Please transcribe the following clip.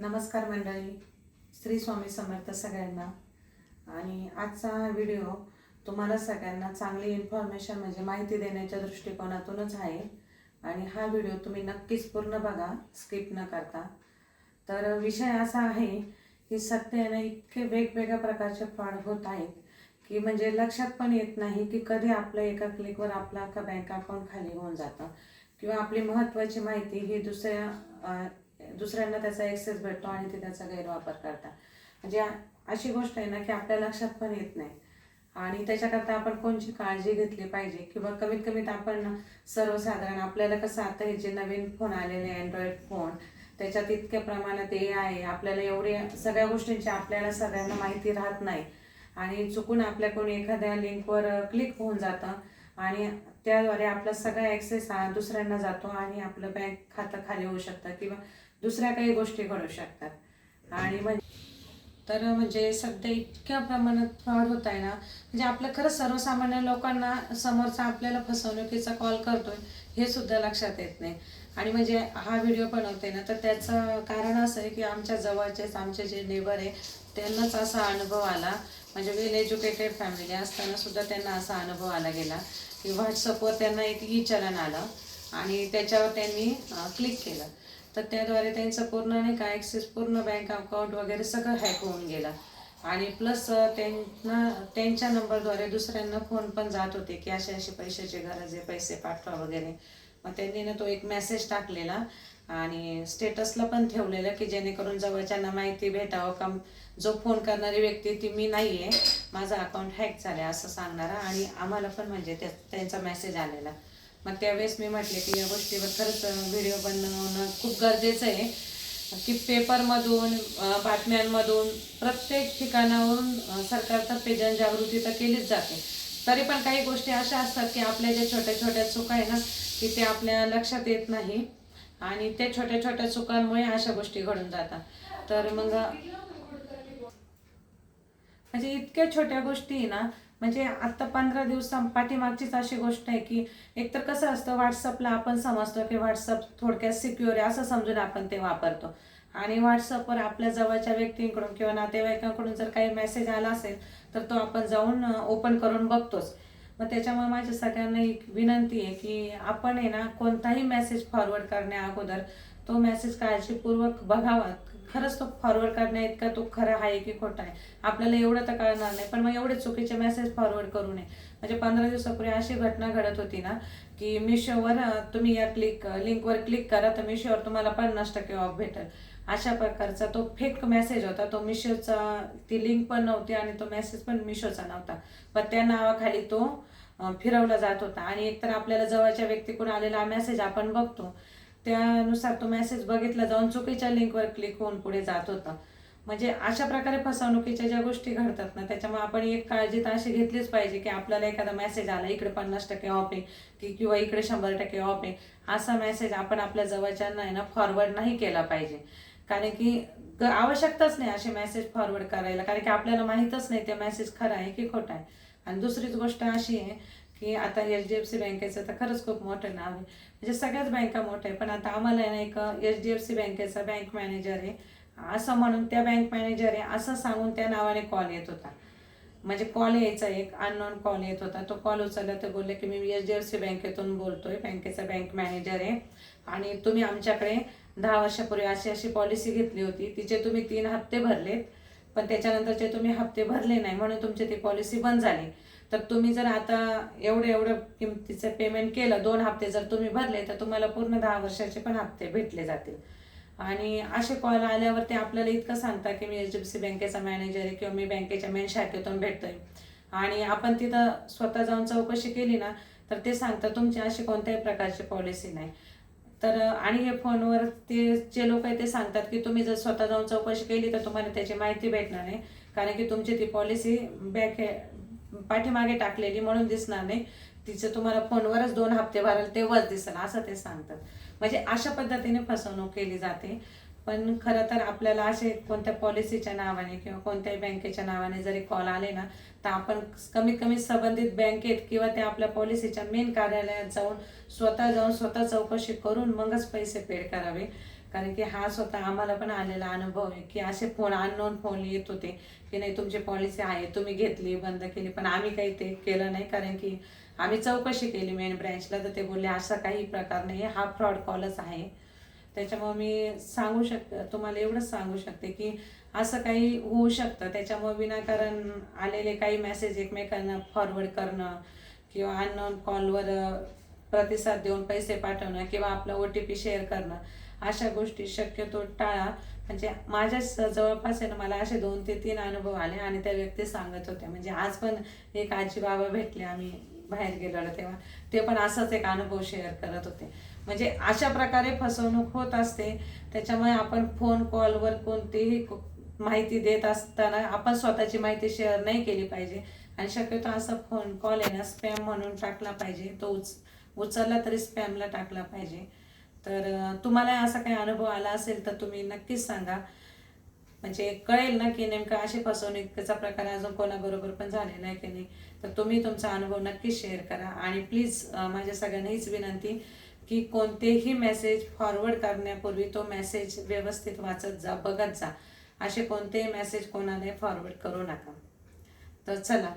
नमस्कार मंडळी, श्री स्वामी समर्थ सगळ्यांना. आणि आजचा हा व्हिडिओ तुम्हाला सगळ्यांना चांगली इन्फॉर्मेशन म्हणजे माहिती देण्याच्या दृष्टिकोनातूनच आहे. आणि हा व्हिडिओ तुम्ही नक्कीच पूर्ण बघा, स्किप न करता. तर विषय असा आहे की सध्या ना इतके वेगवेगळ्या प्रकारचे फ्रॉड होत आहेत की म्हणजे लक्षात पण येत नाही की कधी आपलं एका क्लिकवर आपला अख्खा बँक अकाउंट खाली होऊन जातं किंवा आपली महत्त्वाची माहिती ही दुसऱ्यांना त्याचा ॲक्सेस भेटतो आणि ते त्याचा गैरवापर करतात. म्हणजे अशी गोष्ट आहे ना की आपल्या लक्षात पण येत नाही. आणि त्याच्याकरता आपण कोणची काळजी घेतली पाहिजे किंवा कमीत कमीत आपण सर्वसाधारण आपल्याला कसं आता हे जे नवीन फोन आलेले अँड्रॉइड फोन त्याच्यात इतक्या प्रमाणात आहे, आपल्याला एवढे सगळ्या गोष्टींची आपल्याला सगळ्यांना माहिती राहत नाही आणि चुकून आपल्याकडून एखाद्या लिंकवर क्लिक होऊन जातं आणि त्याद्वारे आपला सगळा ॲक्सेस हा दुसऱ्यांना जातो आणि आपलं बँक खातं खाली होऊ शकतं किंवा दुसऱ्या काही गोष्टी घडू शकतात. आणि म्हणजे सध्या इतक्या प्रमाणात फ्रॉड होत आहे ना, म्हणजे आपलं खरंच सर्वसामान्य लोकांना समोरचा आपल्याला फसवणुकीचा कॉल करतोय हे सुद्धा लक्षात येत नाही. आणि म्हणजे हा व्हिडिओ बनवते ना तर त्याचं कारण असं आहे की आमच्या जवळचेच आमचे जे नेबर आहे त्यांनाच असा अनुभव आला. म्हणजे वेल एज्युकेटेड फॅमिली असताना सुद्धा त्यांना असा अनुभव आला गेला की व्हॉट्सअपवर त्यांना एक ई चलन आलं आणि त्याच्यावर त्यांनी क्लिक केलं तर त्याद्वारे त्यांचं पूर्ण नाही का ॲक्सेस पूर्ण बँक अकाउंट वगैरे सगळं हॅक होऊन गेलं. आणि प्लस त्यांच्या नंबरद्वारे दुसऱ्यांना फोन पण जात होते की असे असे पैशाची गरज आहे, पैसे पाठवा वगैरे. मग त्यांनी ना तो एक मेसेज टाकलेला आणि स्टेटसला पण ठेवलेलं की जेणेकरून जवळच्यांना माहिती भेटावं का जो फोन करणारी व्यक्ती ती मी नाही आहे, माझं अकाउंट हॅक झालं आहे असं सांगणारा. आणि आम्हाला पण म्हणजे त्यांचा मेसेज आलेला. मग त्यावेळेस मी म्हटले की या गोष्टीवर खरंच व्हिडिओ बनवणं खूप गरजेचं आहे की पेपरमधून बातम्यांमधून प्रत्येक ठिकाणावरून सरकारतर्फे जनजागृती तर केलीच जाते. तरी पण काही गोष्टी अशा असतात की आपल्या ज्या छोट्या छोट्या चुका आहे ना की ते आपल्या लक्षात येत नाही आणि त्या छोट्या छोट्या चुकांमुळे अशा गोष्टी घडून जातात. तर मग म्हणजे इतक्या छोट्या गोष्टी ना, म्हणजे आता 15 दिवसा पाठीमागचीच अशी गोष्ट आहे की एकतर कसं असतं व्हॉट्सअपला आपण समजतो की व्हॉट्सअप थोडक्यात सिक्युअर आहे असं समजून आपण ते वापरतो. आणि व्हॉट्सअपवर आपल्या जवळच्या व्यक्तींकडून किंवा नातेवाईकांकडून जर काही मेसेज आला असेल तर तो आपण जाऊन ओपन करून बघतोच. मग त्याच्यामुळे माझ्या सगळ्यांना एक विनंती आहे की आपण आहे ना कोणताही मेसेज फॉरवर्ड करण्या अगोदर तो मेसेज काळजीपूर्वक बघावा. खरंच तो फॉरवर्ड करण्या इतका तो खरा आहे की खोटा आहे आपल्याला एवढं तर कळणार नाही. पण मग एवढे चुकीचे मेसेज फॉरवर्ड करू नये. म्हणजे 15 दिवसापूर्वी अशी घटना घडत होती ना की मिशोवर तुम्ही या लिंकवर क्लिक करा तर मिशोवर तुम्हाला 50% ऑफ भेटेल अशा प्रकारचा तो फेक मेसेज होता. तो मिशोचा ती लिंक पण नव्हती आणि तो मेसेज पण मिशोचा नव्हता, पण त्या नावाखाली तो फिरवला जात होता. आणि एकतर आपल्याला जवळच्या व्यक्तीकडून आलेला मेसेज आपण बघतो त्यानुसार तो मेसेज बघितला जाऊन चुकीच्या लिंकवर क्लिक होऊन पुढे जात होता. म्हणजे अशा प्रकारे फसवणुकीच्या ज्या गोष्टी घडतात ना त्याच्यामुळे आपण एक काळजी तर अशी घेतलीच पाहिजे की आपल्याला एखादा मेसेज आला इकडे 50% ऑफ आहे की किंवा इकडे 100% ऑफ आहे असा मेसेज आपण आपल्या जवळच्यांना आहे ना फॉरवर्ड नाही केला पाहिजे. कारण की आवश्यकताच नाही असे मेसेज फॉरवर्ड करायला, कारण की आपल्याला माहीतच नाही ते मेसेज खरा आहे की खोटा आहे. आणि दुसरीच गोष्ट अशी आहे की आता HDFC बँकेचं तर खरंच खूप मोठं नाव आहे. म्हणजे सगळ्याच बँका मोठ्या आहे पण आता आम्हाला आहे ना एक HDFC बँकेचा बँक मॅनेजर आहे असं म्हणून त्या बँक मॅनेजर आहे असं सांगून त्या नावाने कॉल येत होता. म्हणजे कॉल यायचा एक अननोन कॉल येत होता. तो कॉल उचलला तर बोलले की मी HDFC बँकेतून बोलतोय, बँकेचा बँक मॅनेजर आहे आणि तुम्ही आमच्याकडे 10 वर्षापूर्वी अशी अशी पॉलिसी घेतली होती तिचे तुम्ही 3 हप्ते भरलेत पण त्याच्यानंतरचे तुम्ही हप्ते भरले नाही म्हणून तुमची ती पॉलिसी बंद झाली. तर तुम्ही जर आता एवढं किमतीचं पेमेंट केलं 2 हप्ते जर तुम्ही भरले तर तुम्हाला पूर्ण 10 वर्षाचे पण हप्ते भेटले जातील. आणि असे कॉल आल्यावर ते आपल्याला इतकं सांगतात की मी HDFC बँकेचा मॅनेजर आहे किंवा मी बँकेच्या मेन शाखेतून भेटतोय. आणि आपण तिथं स्वतः जाऊन चौकशी केली ना तर ते सांगतात तुमची अशी कोणत्याही प्रकारची पॉलिसी नाही. तर आणि हे फोनवर ते जे लोक आहे ते सांगतात की तुम्ही जर स्वतः जाऊन चौकशी केली तर तुम्हाला त्याची माहिती भेटणार नाही, कारण की तुमची ती पॉलिसी पाठीमागे टाकलेली म्हणून दिसणार नाही, तिचं तुम्हाला फोनवरच 2 हप्ते भराल तेव्हाच दिसेल असं ते सांगतात. म्हणजे अशा पद्धतीने फसवणूक केली जाते. पण खरं तर आपल्याला असे कोणत्या पॉलिसीच्या नावाने किंवा कोणत्याही बँकेच्या नावाने जरी कॉल आले ना तर आपण कमीत कमी संबंधित बँकेत किंवा त्या आपल्या पॉलिसीच्या मेन कार्यालयात जाऊन स्वतः चौकशी करून मगच पैसे पेड करावे. कारण की हा स्वतः आम्हाला पण आलेला अनुभव आहे की असे फोन अननोन फोन येत होते की नाही तुमची पॉलिसी आहे, तुम्ही घेतली, बंद केली, पण आम्ही काही ते केलं नाही. कारण की आम्ही चौकशी केली मेन ब्रँचला, तर ते बोलले असा काही प्रकार नाही, हा फ्रॉड कॉलच आहे. त्याच्यामुळे मी तुम्हाला एवढंच सांगू शकते की असं काही होऊ शकतं. त्याच्यामुळे विनाकारण आलेले काही मेसेज एकमेकांना फॉरवर्ड करणं किंवा अननोन कॉलवर प्रतिसाद देऊन पैसे पाठवणं किंवा आपला OTP शेअर करणं, अशा गोष्टी शक्यतो टाळा. म्हणजे माझ्या जवळपास आहे ना, मला असे 2 ते 3 अनुभव आले आणि त्या व्यक्ती सांगत होत्या. म्हणजे आज पण एक आजी बाबा भेटले, आम्ही बाहेर गेलेलो तेव्हा, ते पण असाच एक अनुभव शेअर करत होते. म्हणजे अशा प्रकारे फसवणूक होत असते. त्याच्यामुळे आपण फोन कॉलवर कोणतीही माहिती देत असताना आपण स्वतःची माहिती शेअर नाही केली पाहिजे. आणि शक्यतो असा फोन कॉल आहे ना स्पॅम म्हणून टाकला पाहिजे, तो उचलला तरी स्पॅमला टाकला पाहिजे. तर तुम्हाला असा काही अनुभव आला असेल तर तुम्ही नक्कीच सांगा, म्हणजे कळेल ना की नेमका अशी फसवणुकीचा प्रकार अजून कोणाबरोबर पण झालेला आहे की नाही. तर तुम्ही तुमचा अनुभव नक्कीच शेअर करा. आणि प्लीज माझ्या सगळ्यांना हीच विनंती की कोणतेही मेसेज फॉरवर्ड करण्यापूर्वी तो मेसेज व्यवस्थित वाचत जा, बघत जा. असे कोणतेही मेसेज कोणालाही फॉरवर्ड करू नका. तर चला,